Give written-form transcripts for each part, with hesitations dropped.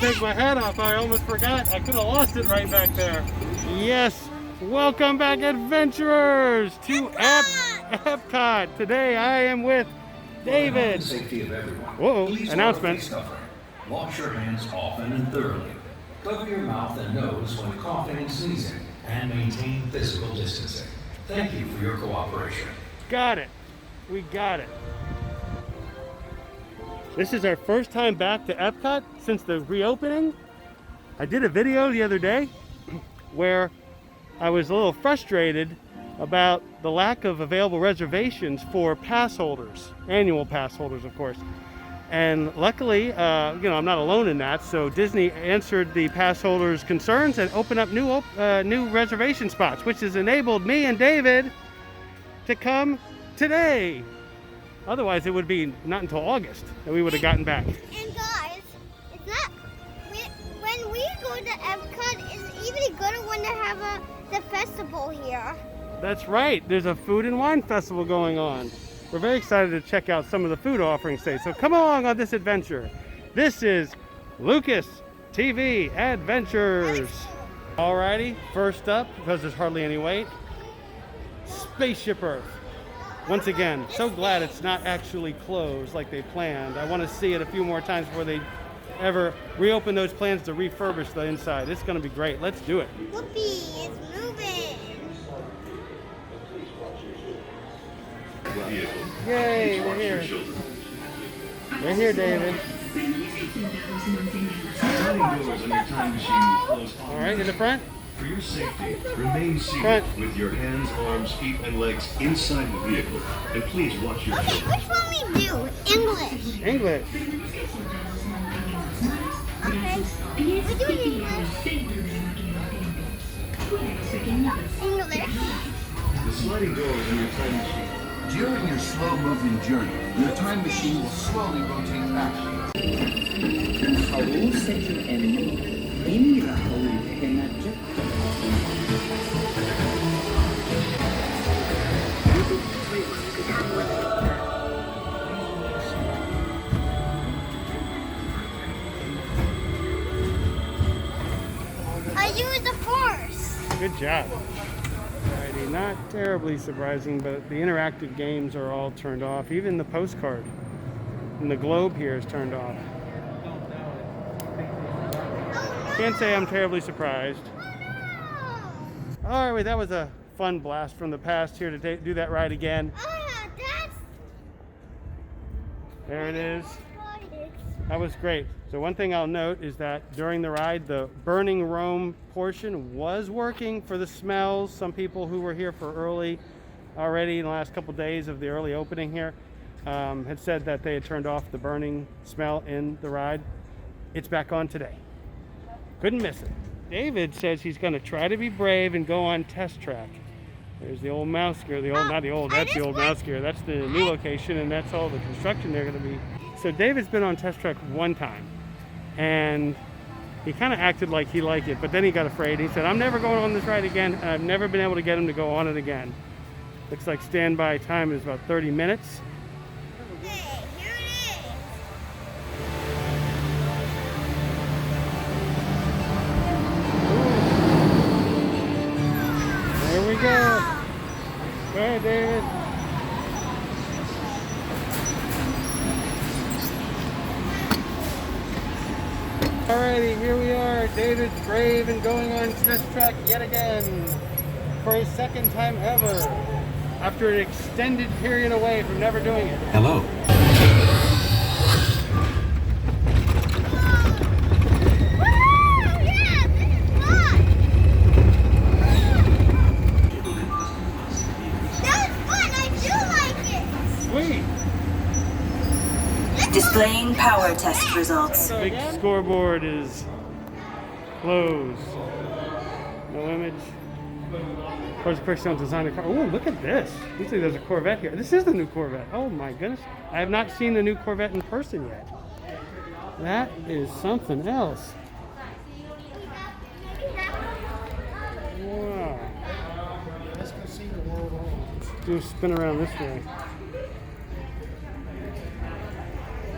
take my hat off. I almost forgot. I could have lost it right back there. Yes, welcome back, adventurers, to EPCOT. Today I am with David. For the safety of everyone, Whoa, please announcement. wash your hands often and thoroughly. Cover your mouth and nose when coughing and sneezing, and maintain physical distancing. Thank you for your cooperation. Got it. We got it. This is our first time back to EPCOT since the reopening. I did a video the other day where I was a little frustrated about the lack of available reservations for pass holders, annual pass holders, of course. And luckily, I'm not alone in that. So Disney answered the pass holders' concerns and opened up new reservation spots, which has enabled me and David to come today. Otherwise, it would be not until August that we would have gotten back. And guys, it's not when we go to EPCOT, it's even good when they have the festival here. That's right. There's a food and wine festival going on. We're very excited to check out some of the food offerings today. So come along on this adventure. This is Lucas TV Adventures. Alrighty, first up, because there's hardly any wait, Spaceship Earth. Once again, so glad it's not actually closed like they planned. I want to see it a few more times before they ever reopen those plans to refurbish the inside. It's going to be great. Let's do it. Whoopee, it's moving. Yay, we're here. We're here, David. All right, in the front. For your safety, remain seated with your hands, arms, feet, and legs inside the vehicle. And please watch your Okay, which one we do? English. English. Okay. We do English. English. The sliding doors in your time machine. During your slow-moving journey, your time machine will slowly rotate back. I use the force. Good job. Alrighty, not terribly surprising, but the interactive games are all turned off. Even the postcard and the globe here is turned off. Can't say I'm terribly surprised. Alright, that was a fun blast from the past here to do that ride again. There it is. That was great. So one thing I'll note is that during the ride, the burning Rome portion was working for the smells. Some people who were here for early already in the last couple days of the early opening here had said that they had turned off the burning smell in the ride. It's back on today. Couldn't miss it. David says he's going to try to be brave and go on test track. There's the old mouse gear, that's the old mouse gear. That's the new location, and that's all the construction they're going to be. So David's been on test track one time, and he kind of acted like he liked it, but then he got afraid. He said, I'm never going on this ride again, and I've never been able to get him to go on it again. Looks like standby time is about 30 minutes. Okay, here it is. There we go. Go ahead, David. Alrighty, here we are. David's brave and going on test track yet again for his second time ever after an extended period away from never doing it. Hello. Displaying power test results. The big scoreboard is closed. No image. Of course, the person who designed the car. Oh, look at this. Usually there's a Corvette here. This is the new Corvette. Oh my goodness. I have not seen the new Corvette in person yet. That is something else. Wow. Let's go see the world. Let's do a spin around this way.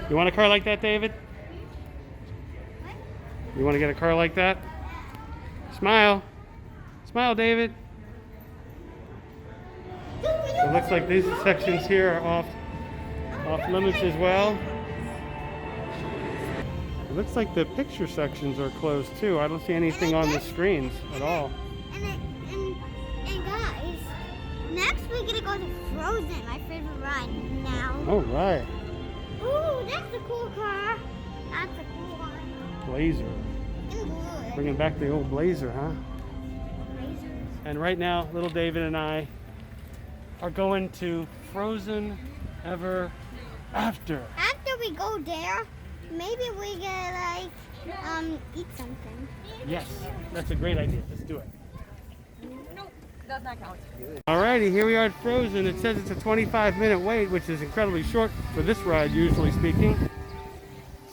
You want a car like that, David? You want to get a car like that? Smile. Smile, David. It looks like these sections here are off limits as well. It looks like the picture sections are closed too. I don't see anything on the screens at all. And guys, next we're gonna go to Frozen, my favorite ride now. Oh, right. Ooh, that's a cool car. That's a cool one. Blazer. And blue. Bringing back the old Blazer, huh? Blazers. And right now, little David and I are going to Frozen Ever After. After we go there, maybe we get like eat something. Yes, that's a great idea. Let's do it. Nope, does not count. Alrighty, here we are at Frozen. It says it's a 25-minute wait, which is incredibly short for this ride, usually speaking.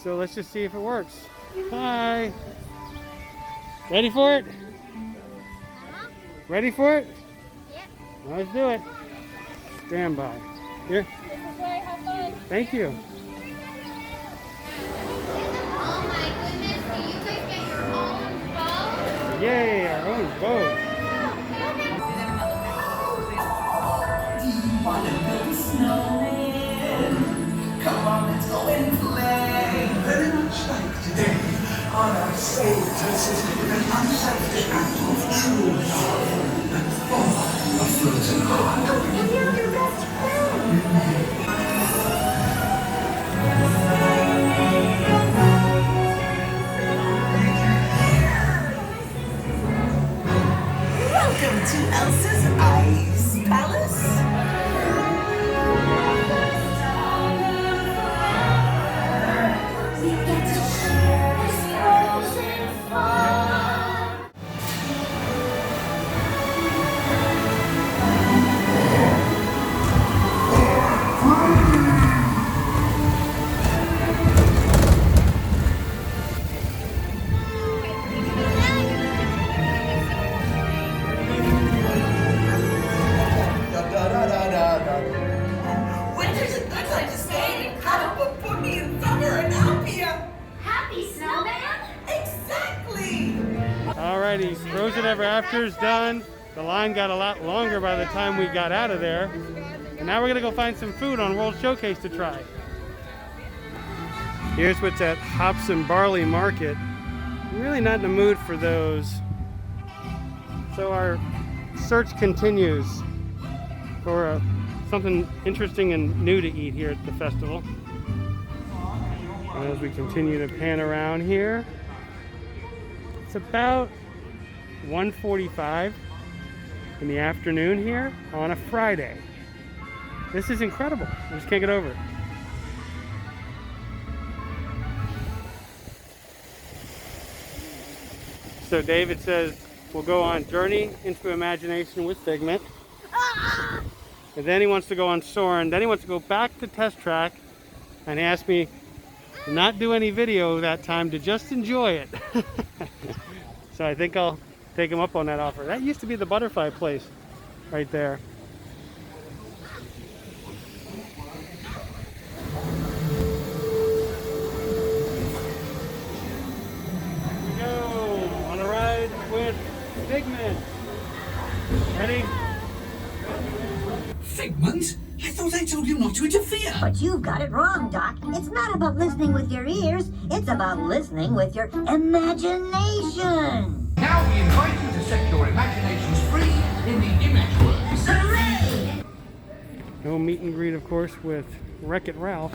So let's just see if it works. Hi. Ready for it? Ready for it? Yep. Let's do it. Stand by. Here. Have fun. Thank you. Oh my goodness, do you guys get your own boat? Yay, our own boat. Do you want to build a snowman? Come on, let's go and play. Very much like today, on our sailors with an unselfish act of true love. Oh, a frozen heart. And you're your best friend. Welcome to Elsa's Ice Palace. We get to share this frozen fun. Winter's a good time to stay and cuddle, but put me in summer and I'll be a happy snowman. Exactly. Alrighty, Frozen Ever After is done. The line got a lot longer by the time we got out of there. And now we're gonna go find some food on World Showcase to try. Here's what's at Hops and Barley Market. I'm really not in the mood for those. So our search continues for something interesting and new to eat here at the festival. And as we continue to pan around here, it's about 1:45 in the afternoon here on a Friday. This is incredible. I just can't get over it. So David says we'll go on Journey into Imagination with Figment. And then he wants to go on Sourin. Then he wants to go back to Test Track. And he asked me to not do any video that time, to just enjoy it. So I think I'll take him up on that offer. That used to be the butterfly place right there. Here we go on a ride with Figment. Ready? Figment? I thought I told you not to interfere. But you've got it wrong, Doc. It's not about listening with your ears. It's about listening with your imagination. Now we invite you to set your imaginations free in the image world. Hooray! No meet and greet, of course, with Wreck-It Ralph.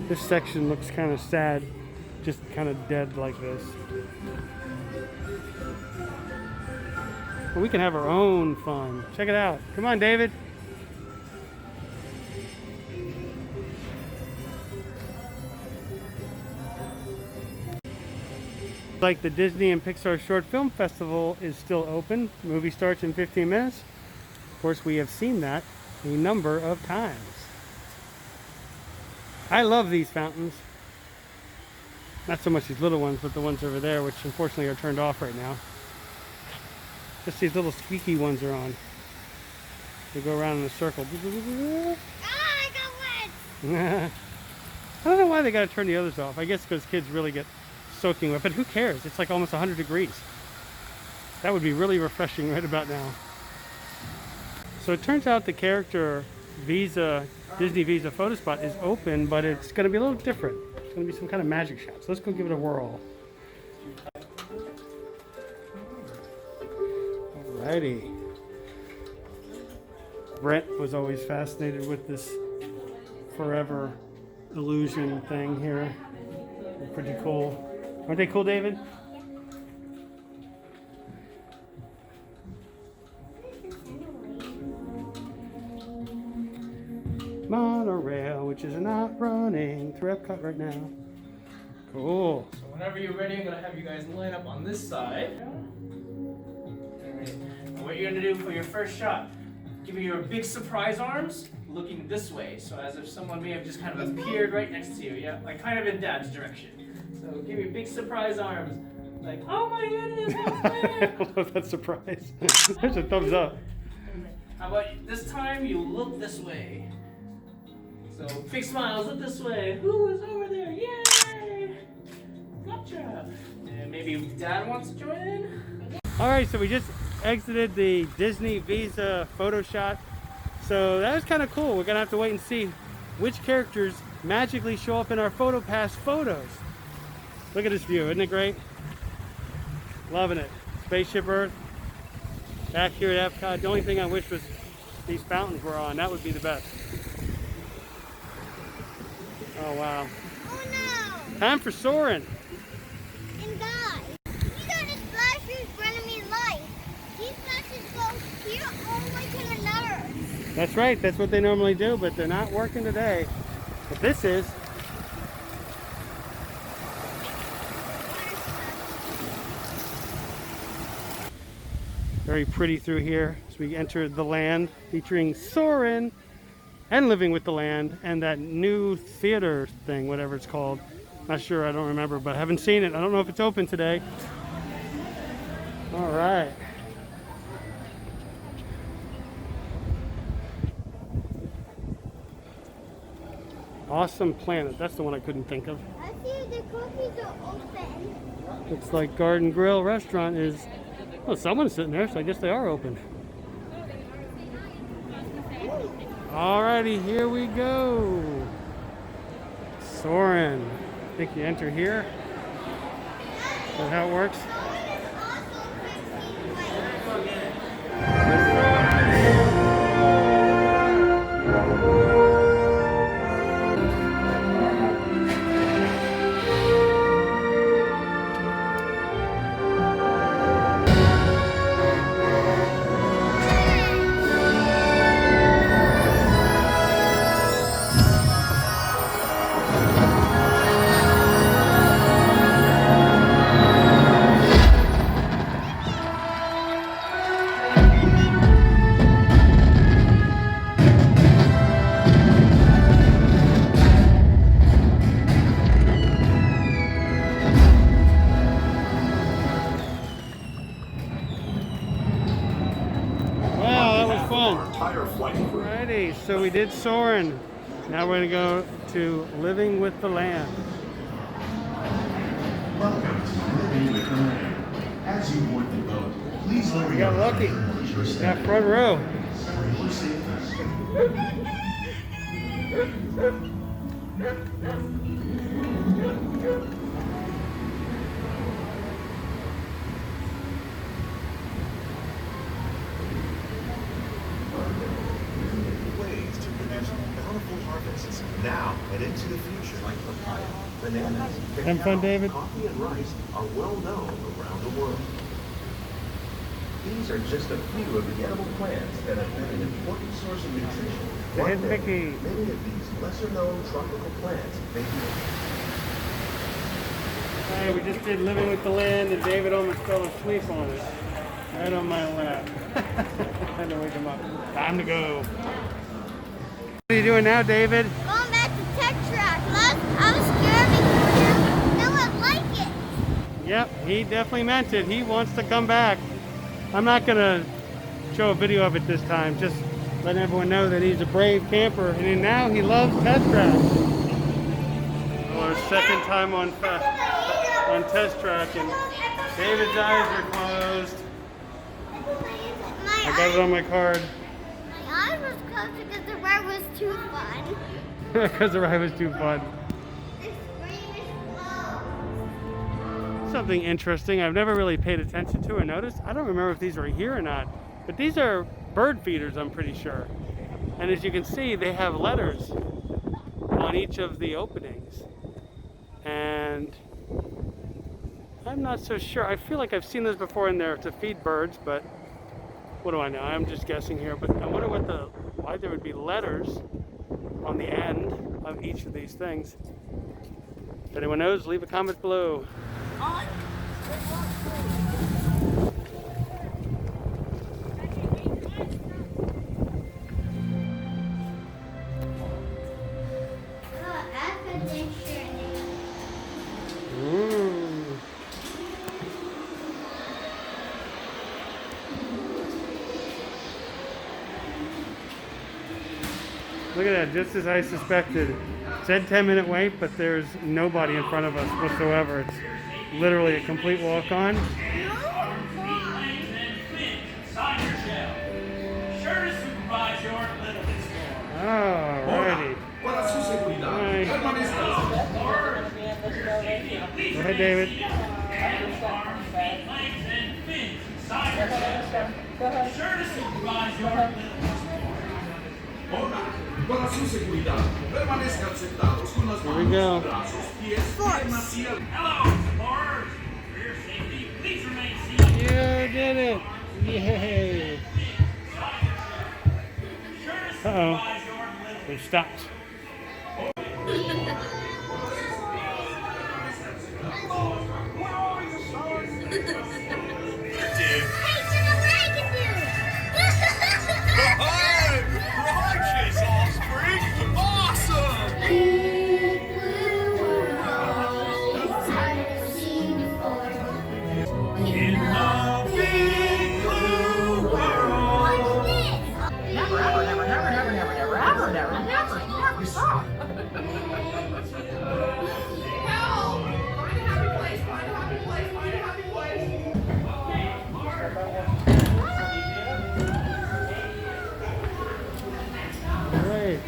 This section looks kind of sad, just kind of dead like this. But we can have our own fun. Check it out. Come on, David. Like the Disney and Pixar Short Film Festival is still open. The movie starts in 15 minutes. Of course, we have seen that a number of times. I love these fountains. Not so much these little ones, but the ones over there, which unfortunately are turned off right now. Just these little squeaky ones are on. They go around in a circle. Ah, I got wet. I don't know why they gotta turn the others off. I guess because kids really get soaking wet, but who cares? It's like almost 100 degrees. That would be really refreshing right about now. So it turns out the character Visa, Disney Visa photo spot is open, but it's gonna be a little different. It's gonna be some kind of magic shot. So let's go give it a whirl. Alrighty. Brent was always fascinated with this forever illusion thing here. They're pretty cool. Aren't they cool, David? Monorail, which is not running through Epcot right now. Cool. So whenever you're ready, I'm gonna have you guys line up on this side. And what you're gonna do for your first shot, give me your big surprise arms, looking this way, so as if someone may have just kind of appeared right next to you, yeah? Like kind of in Dad's direction. So give me big surprise arms, like, oh my goodness, what's there? I love that surprise. There's a thumbs up. How about this time you look this way? So big smiles, look this way. Who is over there? Yay! Gotcha. And maybe Dad wants to join in? Alright, so we just exited the Disney Visa photo shot. So that was kind of cool. We're going to have to wait and see which characters magically show up in our PhotoPass photos. Look at this view. Isn't it great? Loving it. Spaceship Earth. Back here at Epcot. The only thing I wish was these fountains were on. That would be the best. Oh, wow. Oh no! Time for Sourin. And guys, you got a splashes running me light. These splashes go here all the way to the nuts. That's right. That's what they normally do, but they're not working today. But this is. Very pretty through here as we enter the land, featuring Sourin and Living with the Land and that new theater thing, whatever it's called. Not sure, I don't remember, but I haven't seen it. I don't know if it's open today. All right. Awesome Planet. That's the one I couldn't think of. I see the cookies are open. Looks like Garden Grill restaurant is. Oh, someone's sitting there, so I guess they are open. Alrighty, here we go. Sourin. I think you enter here. Is that how it works? Alrighty, so we did Sourin. Now we're going to go to Living with the Land. Welcome to Living with the Land. As you board the boat, please lower You your got lucky. Got front row. Ways to produce bountiful harvests now and into the future, like papaya, bananas, Having fun, David? coffee, and rice are well known around the world. These are just a few of the edible plants that have been an important source of nutrition. Go ahead, One day, Vicky. many of these lesser-known tropical plants may be. Alright, we just did Living with the Land and David almost fell asleep on it. Right on my lap. Had to wake him up. Time to go. What are you doing now, David? Going back to Tech Track. I was scared because no one liked it. Yep, he definitely meant it. He wants to come back. I'm not going to show a video of it this time. Just letting everyone know that he's a brave camper, and then now he loves test track. Our second time on test track, and David's eyes are closed. I got it on my card. My eyes was closed because the ride was too fun. Because the ride was too fun. The screen is closed. Something interesting I've never really paid attention to or noticed. I don't remember if these were here or not, but these are bird feeders, I'm pretty sure. And as you can see, they have letters on each of the openings. And I'm not so sure. I feel like I've seen this before in there to feed birds, but what do I know? I'm just guessing here. But I wonder why there would be letters on the end of each of these things. If anyone knows, leave a comment below. Look at that, just as I suspected. It said 10-minute wait, but there's nobody in front of us whatsoever. It's literally a complete walk-on. Alrighty. Go ahead, David. Here we go. You did it! Yay! Uh-oh. They stopped.